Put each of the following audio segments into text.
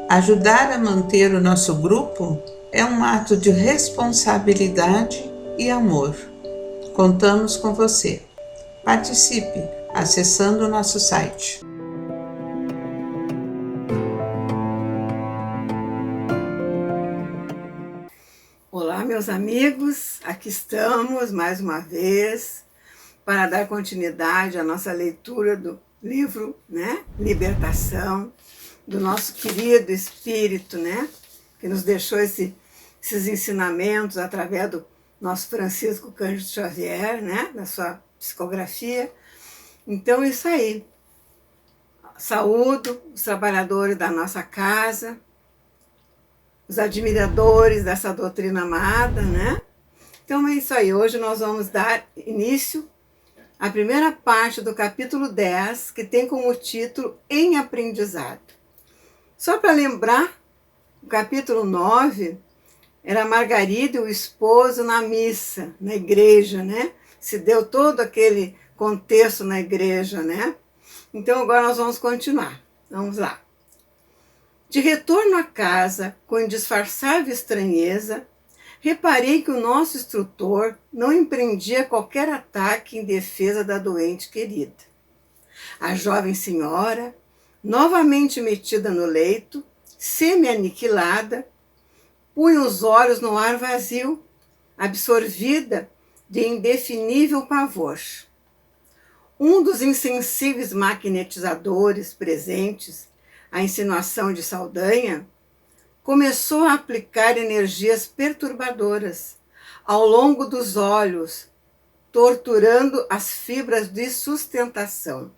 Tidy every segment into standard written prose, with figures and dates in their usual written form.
Ajudar a manter o nosso grupo é um ato de responsabilidade e amor. Contamos com você. Participe acessando o nosso site. Olá, meus amigos, aqui estamos mais uma vez para dar continuidade à nossa leitura do livro, Libertação, do nosso querido Espírito, que nos deixou esses ensinamentos através do nosso Francisco Cândido Xavier, da sua psicografia. Então, isso aí. Saúdo os trabalhadores da nossa casa, os admiradores dessa doutrina amada, Então é isso aí, hoje nós vamos dar início à primeira parte do capítulo 10, que tem como título Em Aprendizado. Só para lembrar, o capítulo 9 era Margarida e o esposo na missa, na igreja, Se deu todo aquele contexto na igreja, Então agora nós vamos continuar, vamos lá. De retorno à casa, com indisfarçável estranheza, reparei que o nosso instrutor não empreendia qualquer ataque em defesa da doente querida. A jovem senhora, novamente metida no leito, semi-aniquilada, punha os olhos no ar vazio, absorvida de indefinível pavor. Um dos insensíveis magnetizadores presentes, a insinuação de Saldanha, começou a aplicar energias perturbadoras ao longo dos olhos, torturando as fibras de sustentação.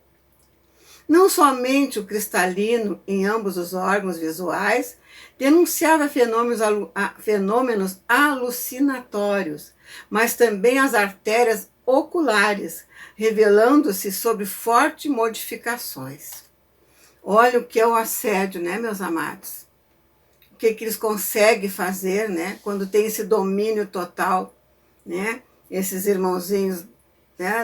Não somente o cristalino em ambos os órgãos visuais denunciava fenômenos alucinatórios, mas também as artérias oculares, revelando-se sob fortes modificações. Olha o que é o assédio, meus amados? O que eles conseguem fazer, quando tem esse domínio total, Esses irmãozinhos,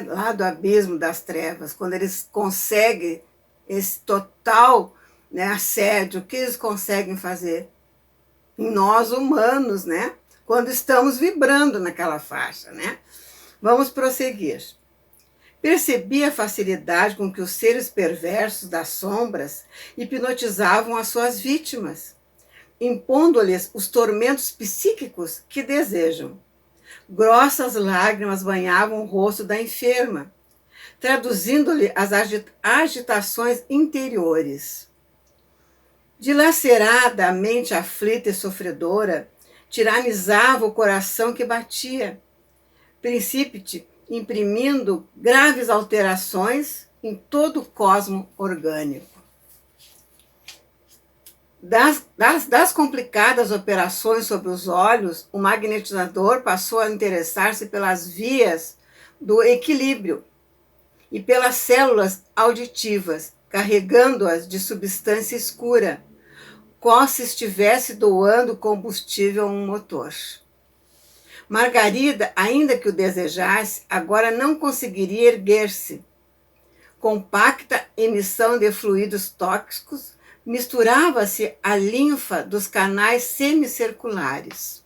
lá do abismo das trevas, quando eles conseguem esse total, assédio, o que eles conseguem fazer? Em nós humanos, Quando estamos vibrando naquela faixa, Vamos prosseguir. Percebi a facilidade com que os seres perversos das sombras hipnotizavam as suas vítimas, impondo-lhes os tormentos psíquicos que desejam. Grossas lágrimas banhavam o rosto da enferma, traduzindo-lhe as agitações interiores. Dilacerada a mente aflita e sofredora, tiranizava o coração que batia, Principite imprimindo graves alterações em todo o cosmo orgânico. Das complicadas operações sobre os olhos, o magnetizador passou a interessar-se pelas vias do equilíbrio e pelas células auditivas, carregando-as de substância escura, como se estivesse doando combustível a um motor. Margarida, ainda que o desejasse, agora não conseguiria erguer-se. Compacta emissão de fluidos tóxicos misturava-se à linfa dos canais semicirculares.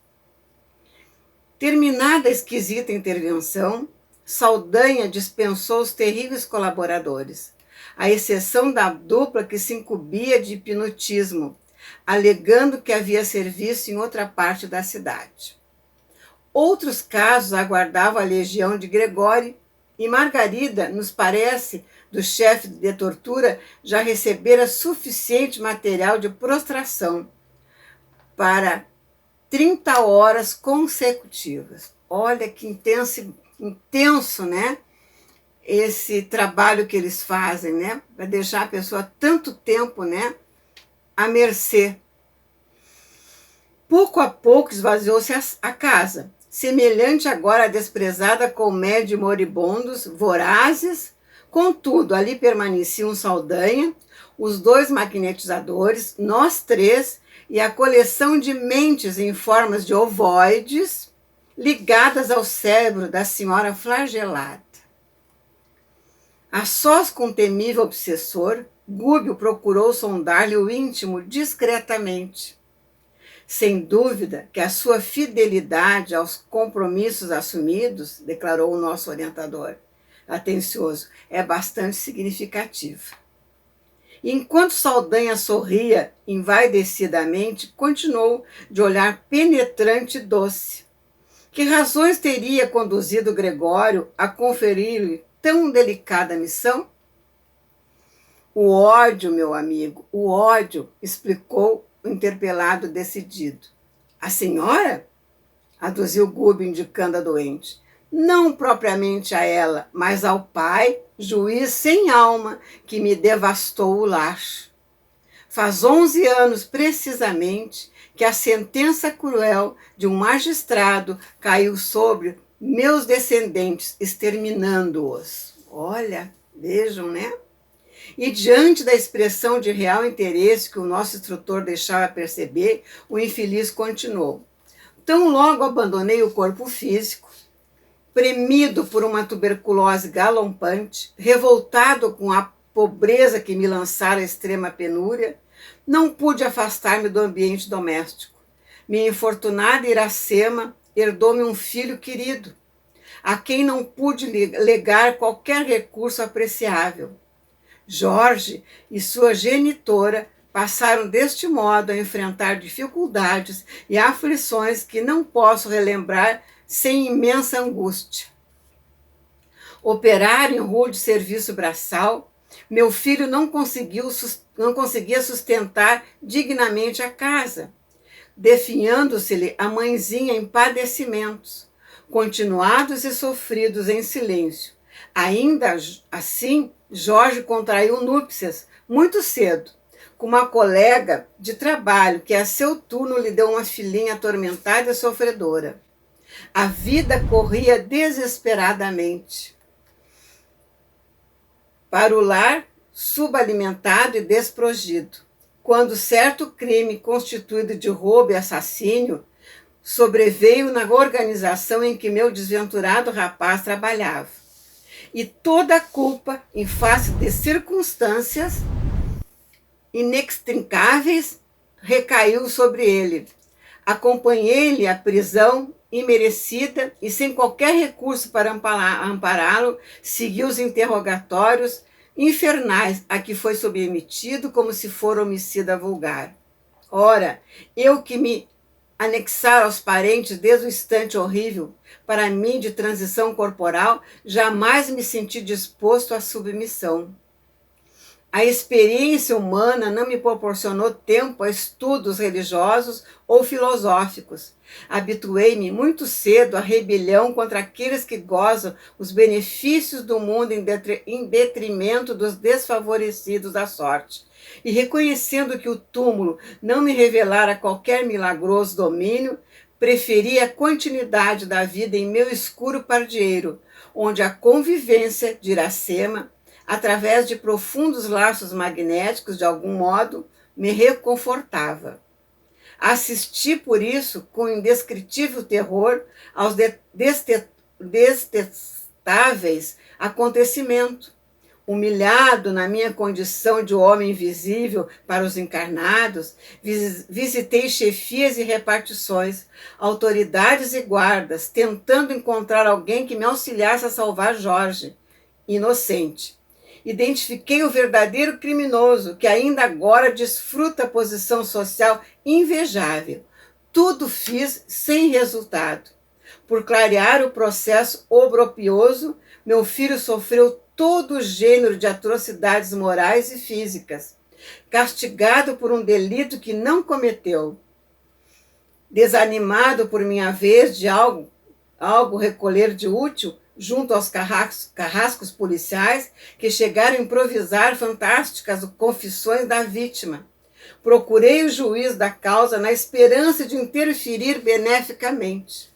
Terminada a esquisita intervenção, Saldanha dispensou os terríveis colaboradores, à exceção da dupla que se incumbia de hipnotismo, alegando que havia serviço em outra parte da cidade. Outros casos aguardavam a legião de Gregório e Margarida, nos parece, do chefe de tortura, já recebera suficiente material de prostração para 30 horas consecutivas. Olha que intenso, esse trabalho que eles fazem, para deixar a pessoa tanto tempo, à mercê. Pouco a pouco esvaziou-se a casa, semelhante agora à desprezada colmeia de moribundos, vorazes. Contudo, ali permaneciam Saldanha, os 2 magnetizadores, nós 3 e a coleção de mentes em formas de ovoides ligadas ao cérebro da senhora flagelada. A sós com o temível obsessor, Gúbio procurou sondar-lhe o íntimo discretamente. Sem dúvida que a sua fidelidade aos compromissos assumidos, declarou o nosso orientador atencioso, é bastante significativa. Enquanto Saldanha sorria envaidecidamente, continuou de olhar penetrante e doce. Que razões teria conduzido Gregório a conferir-lhe tão delicada missão? O ódio, meu amigo, o ódio, explicou o interpelado decidido. A senhora? Aduziu Gúbio, indicando a doente. Não propriamente a ela, mas ao pai, juiz sem alma, que me devastou o lar. Faz 11 anos, precisamente, que a sentença cruel de um magistrado caiu sobre meus descendentes, exterminando-os. Olha, vejam, né? E diante da expressão de real interesse que o nosso instrutor deixava perceber, o infeliz continuou. Tão logo abandonei o corpo físico, premido por uma tuberculose galompante, revoltado com a pobreza que me lançara a extrema penúria, não pude afastar-me do ambiente doméstico. Minha infortunada Iracema herdou-me um filho querido, a quem não pude legar qualquer recurso apreciável. Jorge e sua genitora passaram deste modo a enfrentar dificuldades e aflições que não posso relembrar sem imensa angústia. Operar em rude serviço braçal, meu filho não conseguia sustentar dignamente a casa, definhando-se-lhe a mãezinha em padecimentos, continuados e sofridos em silêncio. Ainda assim, Jorge contraiu núpcias muito cedo, com uma colega de trabalho que a seu turno lhe deu uma filhinha atormentada e sofredora. A vida corria desesperadamente para o lar subalimentado e desprogido, quando certo crime constituído de roubo e assassínio sobreveio na organização em que meu desventurado rapaz trabalhava. E toda a culpa, em face de circunstâncias inextricáveis, recaiu sobre ele. Acompanhei-lhe à prisão imerecida e, sem qualquer recurso para ampará-lo, segui os interrogatórios infernais a que foi submetido como se fora homicida vulgar. Ora, eu que me anexar aos parentes desde o instante horrível, para mim de transição corporal, jamais me senti disposto à submissão. A experiência humana não me proporcionou tempo a estudos religiosos ou filosóficos. Habituei-me muito cedo à rebelião contra aqueles que gozam os benefícios do mundo em detrimento dos desfavorecidos da sorte. E reconhecendo que o túmulo não me revelara qualquer milagroso domínio, preferi a continuidade da vida em meu escuro pardieiro, onde a convivência de Iracema, através de profundos laços magnéticos, de algum modo, me reconfortava. Assisti, por isso, com indescritível terror aos detestáveis acontecimentos. Humilhado na minha condição de homem invisível para os encarnados, visitei chefias e repartições, autoridades e guardas, tentando encontrar alguém que me auxiliasse a salvar Jorge, inocente. Identifiquei o verdadeiro criminoso, que ainda agora desfruta posição social invejável. Tudo fiz sem resultado. Por clarear o processo obropioso, meu filho sofreu todo o gênero de atrocidades morais e físicas, castigado por um delito que não cometeu. Desanimado por minha vez de algo recolher de útil, junto aos carrascos policiais que chegaram a improvisar fantásticas confissões da vítima. Procurei o juiz da causa na esperança de interferir beneficamente.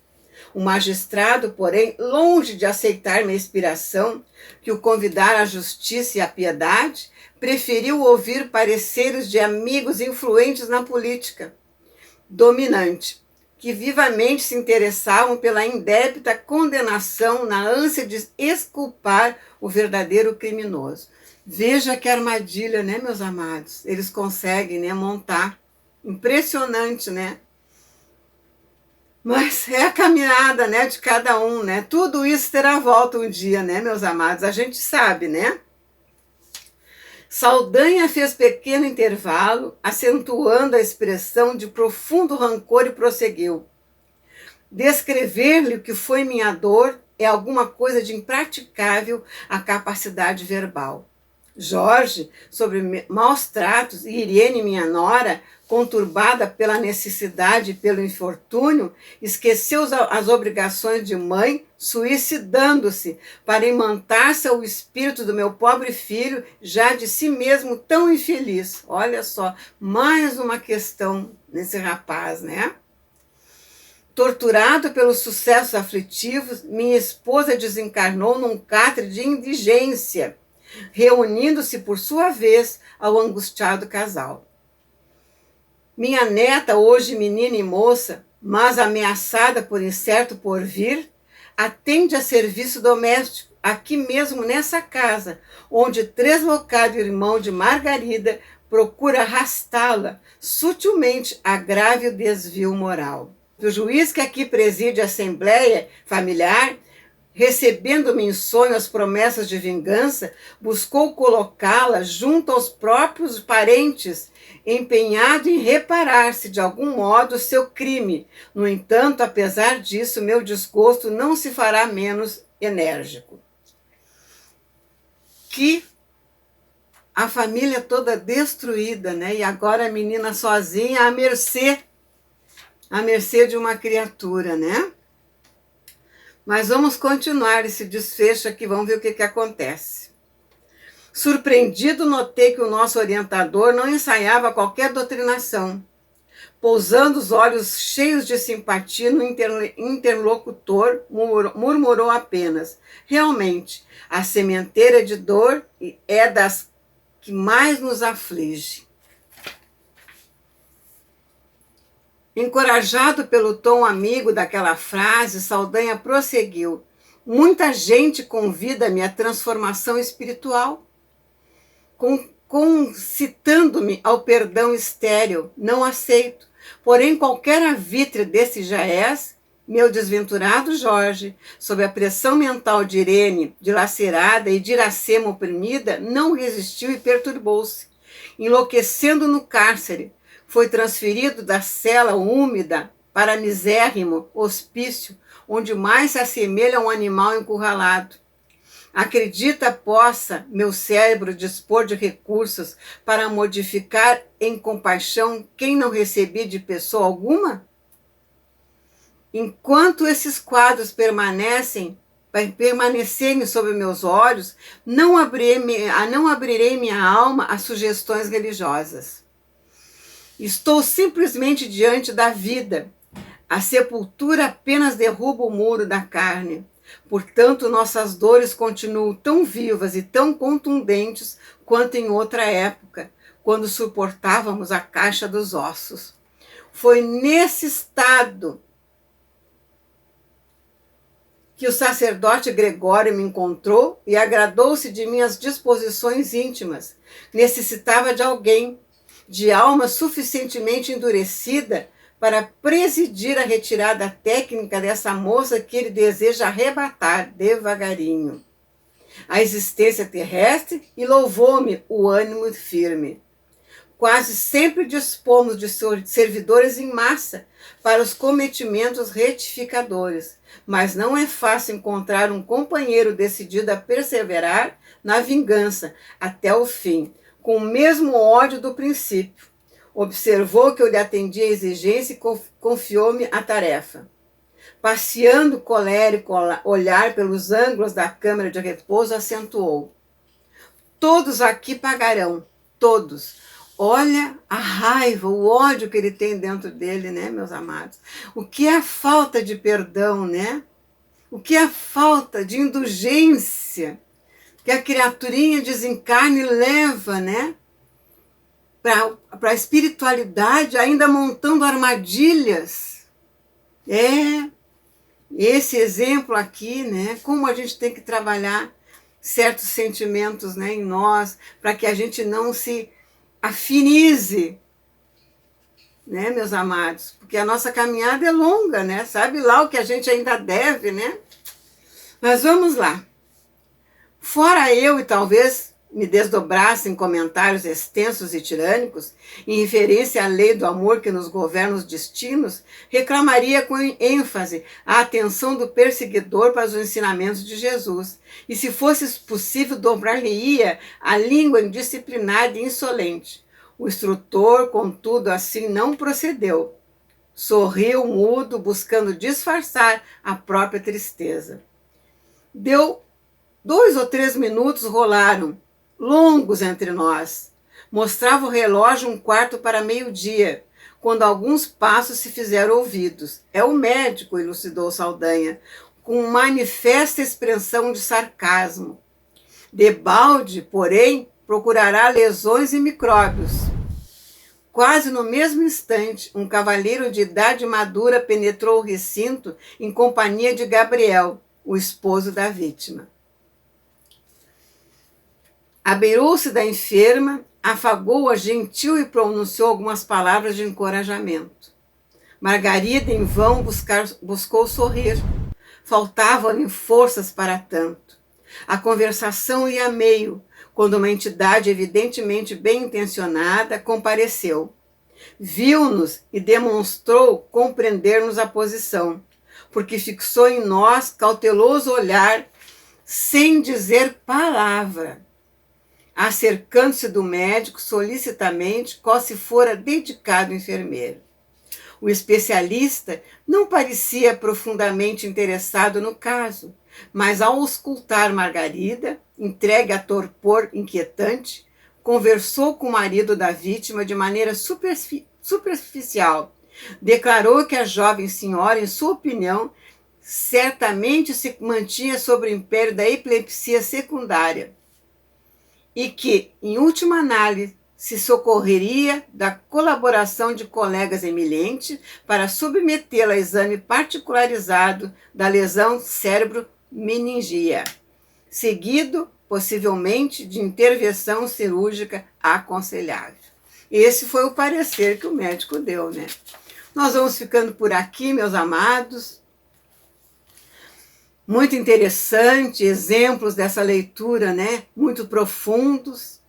O magistrado, porém, longe de aceitar minha inspiração, que o convidara à justiça e à piedade, preferiu ouvir pareceres de amigos influentes na política dominante, que vivamente se interessavam pela indébita condenação na ânsia de exculpar o verdadeiro criminoso. Veja que armadilha, né, meus amados? Eles conseguem, né, montar. Impressionante, né? Mas é a caminhada, né, de cada um, né? Tudo isso terá volta um dia, né, meus amados? A gente sabe, né? Saldanha fez pequeno intervalo, acentuando a expressão de profundo rancor e prosseguiu. Descrever-lhe o que foi minha dor é alguma coisa de impraticável à capacidade verbal. Jorge, sobre maus tratos, e Irene, minha nora, conturbada pela necessidade e pelo infortúnio, esqueceu as obrigações de mãe, suicidando-se para imantar-se ao espírito do meu pobre filho, já de si mesmo tão infeliz. Olha só, mais uma questão nesse rapaz, né? Torturado pelos sucessos aflitivos, minha esposa desencarnou num catre de indigência, reunindo-se por sua vez ao angustiado casal. Minha neta, hoje menina e moça, mas ameaçada por incerto porvir, atende a serviço doméstico, aqui mesmo nessa casa, onde translocado irmão de Margarida procura arrastá-la sutilmente a grave desvio moral. O juiz que aqui preside a Assembleia Familiar, recebendo-me em sonho as promessas de vingança, buscou colocá-la junto aos próprios parentes, empenhado em reparar-se de algum modo o seu crime. No entanto, apesar disso, meu desgosto não se fará menos enérgico. Que a família toda destruída, né? E agora a menina sozinha à mercê de uma criatura, né? Mas vamos continuar esse desfecho aqui, vamos ver o que acontece. Surpreendido, notei que o nosso orientador não ensaiava qualquer doutrinação. Pousando os olhos cheios de simpatia no interlocutor, murmurou apenas: realmente, a sementeira de dor é das que mais nos aflige. Encorajado pelo tom amigo daquela frase, Saldanha prosseguiu: muita gente convida-me à transformação espiritual, concitando-me ao perdão estéril. Não aceito. Porém, qualquer arbitre desse Jaez, meu desventurado Jorge, sob a pressão mental de Irene, dilacerada, e de Iracema oprimida, não resistiu e perturbou-se, enlouquecendo no cárcere. Foi transferido da cela úmida para misérrimo hospício, onde mais se assemelha a um animal encurralado. Acredita possa meu cérebro dispor de recursos para modificar em compaixão quem não recebi de pessoa alguma? Enquanto esses quadros permanecerem sob meus olhos, não abrirei minha alma a sugestões religiosas. Estou simplesmente diante da vida. A sepultura apenas derruba o muro da carne. Portanto, nossas dores continuam tão vivas e tão contundentes quanto em outra época, quando suportávamos a caixa dos ossos. Foi nesse estado que o sacerdote Gregório me encontrou e agradou-se de minhas disposições íntimas. Necessitava de alguém, de alma suficientemente endurecida para presidir a retirada técnica dessa moça que ele deseja arrebatar devagarinho a existência terrestre, e louvou-me o ânimo firme. Quase sempre dispomos de servidores em massa para os cometimentos retificadores, mas não é fácil encontrar um companheiro decidido a perseverar na vingança até o fim, com o mesmo ódio do princípio. Observou que eu lhe atendi a exigência e confiou-me a tarefa. Passeando colérico olhar pelos ângulos da câmara de repouso, acentuou: todos aqui pagarão, todos. Olha a raiva, o ódio que ele tem dentro dele, né, meus amados? O que é a falta de perdão, né? O que é a falta de indulgência que a criaturinha desencarna e leva, né, para a espiritualidade, ainda montando armadilhas. Esse exemplo aqui, né, como a gente tem que trabalhar certos sentimentos, né, em nós, para que a gente não se afinize, né, meus amados? Porque a nossa caminhada é longa, né? Sabe lá o que a gente ainda deve, né? Mas vamos lá. Fora eu e talvez me desdobrasse em comentários extensos e tirânicos, em referência à lei do amor que nos governa os destinos, reclamaria com ênfase a atenção do perseguidor para os ensinamentos de Jesus, e se fosse possível dobrar-lhe-ia a língua indisciplinada e insolente. O instrutor, contudo, assim não procedeu. Sorriu mudo, buscando disfarçar a própria tristeza. Deu 2 ou 3 minutos rolaram, longos entre nós. Mostrava o relógio 1/4 para meio-dia, quando alguns passos se fizeram ouvidos. É o médico, elucidou Saldanha, com manifesta expressão de sarcasmo. Debalde, porém, procurará lesões e micróbios. Quase no mesmo instante, um cavalheiro de idade madura penetrou o recinto em companhia de Gabriel, o esposo da vítima. Abeirou-se da enferma, afagou-a gentil e pronunciou algumas palavras de encorajamento. Margarida, em vão, buscou sorrir. Faltavam-lhe forças para tanto. A conversação ia a meio, quando uma entidade evidentemente bem-intencionada compareceu. Viu-nos e demonstrou compreender-nos a posição, porque fixou em nós cauteloso olhar, sem dizer palavra. Acercando-se do médico solicitamente, qual se fora dedicado enfermeiro. O especialista não parecia profundamente interessado no caso, mas ao auscultar Margarida, entregue a torpor inquietante, conversou com o marido da vítima de maneira superficial. Declarou que a jovem senhora, em sua opinião, certamente se mantinha sob o império da epilepsia secundária, e que, em última análise, se socorreria da colaboração de colegas eminentes para submetê-la a exame particularizado da lesão cérebro-meningia, seguido, possivelmente, de intervenção cirúrgica aconselhável. Esse foi o parecer que o médico deu, né? Nós vamos ficando por aqui, meus amados. Muito interessante, exemplos dessa leitura, né? Muito profundos.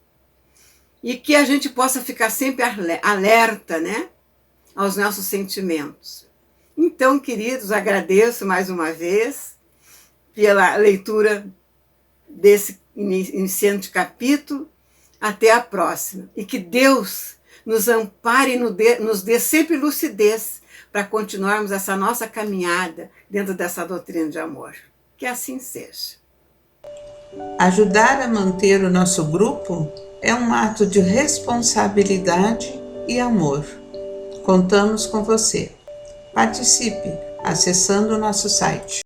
E que a gente possa ficar sempre alerta, né? Aos nossos sentimentos. Então, queridos, agradeço mais uma vez pela leitura desse iniciante capítulo. Até a próxima. E que Deus nos ampare e nos dê sempre lucidez para continuarmos essa nossa caminhada dentro dessa doutrina de amor. Que assim seja. Ajudar a manter o nosso grupo é um ato de responsabilidade e amor. Contamos com você. Participe acessando o nosso site.